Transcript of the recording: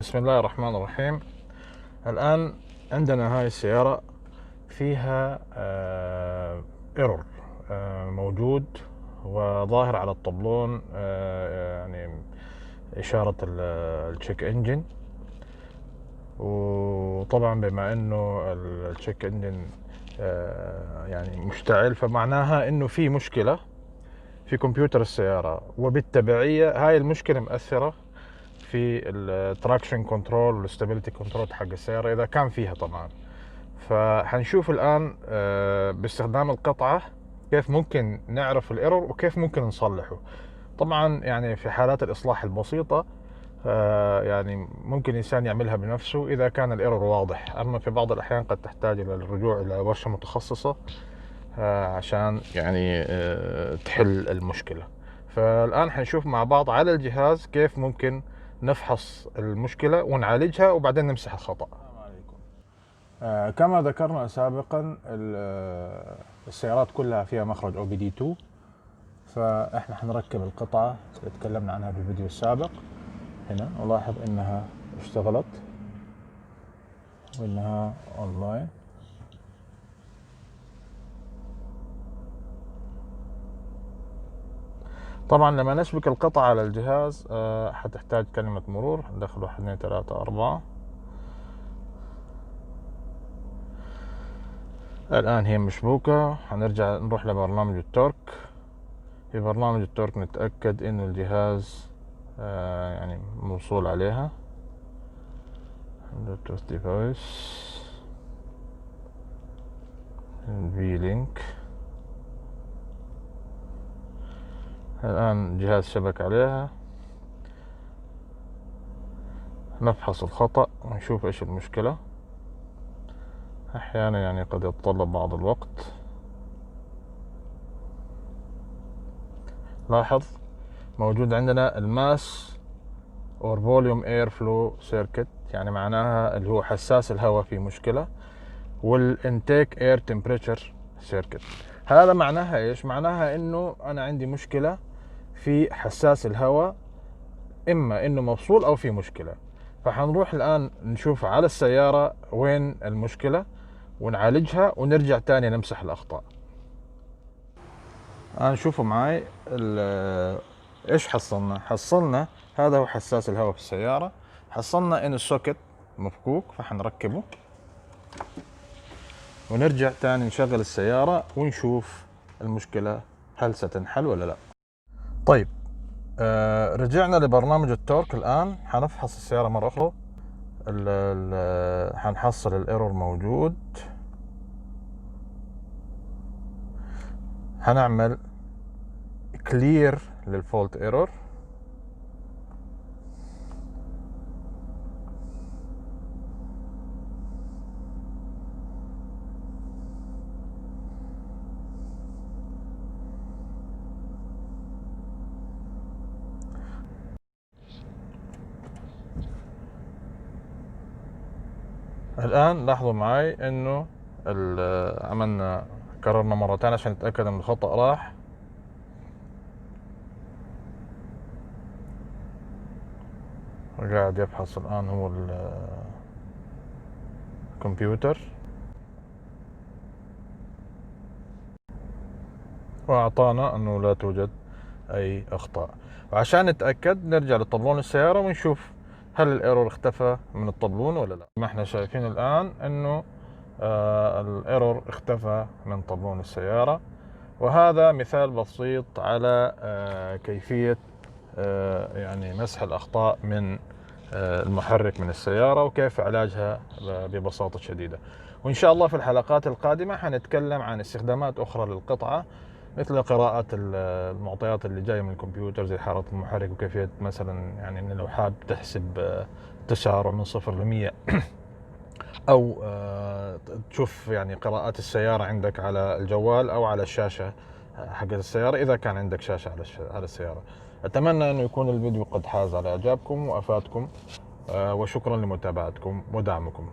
بسم الله الرحمن الرحيم. الآن عندنا هاي السيارة فيها ايرور موجود وظاهر على الطبلون، يعني إشارة التشيك انجن. وطبعا بما انه التشيك انجن يعني مشتعل، فمعناها انه في مشكلة في كمبيوتر السيارة، وبالتبعية هاي المشكلة مؤثرة في التراكشن كنترول والستابيليتي كنترول حق السيارة إذا كان فيها طبعا. فحنشوف الآن باستخدام القطعة كيف ممكن نعرف الايرور وكيف ممكن نصلحه. طبعا يعني في حالات الإصلاح البسيطة يعني ممكن الإنسان يعملها بنفسه إذا كان الايرور واضح، أما في بعض الأحيان قد تحتاج إلى الرجوع إلى ورشة متخصصة عشان يعني تحل المشكلة. فالآن حنشوف مع بعض على الجهاز كيف ممكن نفحص المشكلة ونعالجها وبعدين نمسح الخطأ. السلام عليكم. كما ذكرنا سابقا السيارات كلها فيها مخرج OBD2، فاحنا حنركب القطعة اللي تكلمنا عنها في الفيديو السابق. هنا نلاحظ انها اشتغلت وانها اونلاين. طبعا لما نشبك القطعة على الجهاز حتحتاج كلمة مرور. ندخل 1 2 3 4. الآن هي مشبوكة. حنرجع نروح لبرنامج التورك. في برنامج التورك نتأكد إنه الجهاز يعني موصول عليها. بلوتوث ديفايس في لينك. الآن الجهاز شبك عليها. نفحص الخطأ ونشوف إيش المشكلة. أحيانا يعني قد يتطلب بعض الوقت. لاحظ موجود عندنا الماس or volume air flow circuit، يعني معناها اللي هو حساس الهواء في مشكلة، والانتيك اير تمبريتشر سيركت. هذا معناها ايش؟ معناها انه انا عندي مشكلة في حساس الهواء، اما انه مفصول او في مشكلة. فحنروح الان نشوف على السيارة وين المشكلة ونعالجها ونرجع تاني نمسح الاخطاء. الان شوفوا معاي ايش حصلنا. هذا هو حساس الهواء في السيارة. حصلنا ان السوكت مفكوك، فحنركبه ونرجع تاني نشغل السيارة ونشوف المشكلة هل ستنحل ولا لا. طيب رجعنا لبرنامج التورك. الآن حنفحص السيارة مرة أخرى. حنحصل الايرور موجود. هنعمل كلير للفولت ايرور. الآن لاحظوا معي انه عملنا كررنا مرتين عشان نتأكد ان الخطأ راح. قاعد يفحص الآن هو الكمبيوتر، وأعطانا أنه لا توجد أي أخطاء. وعشان نتأكد نرجع لطبلون السيارة ونشوف هل الايرور اختفى من الطبلون ولا لا. ما احنا شايفين الآن أنه الايرور اختفى من طبلون السيارة. وهذا مثال بسيط على كيفية يعني مسح الأخطاء من المحرك من السيارة وكيف علاجها ببساطة شديدة. وإن شاء الله في الحلقات القادمة حنتكلم عن استخدامات أخرى للقطعة، مثل قراءة المعطيات اللي جاية من الكمبيوتر زي حرارة المحرك، وكيفية مثلا يعني إن لو حاب تحسب تسارع من 0 ل 100 أو تشوف يعني قراءات السيارة عندك على الجوال أو على الشاشة حق السيارة إذا كان عندك شاشة على السيارة. أتمنى أنه يكون الفيديو قد حاز على إعجابكم وأفادكم، وشكرا لمتابعتكم ودعمكم.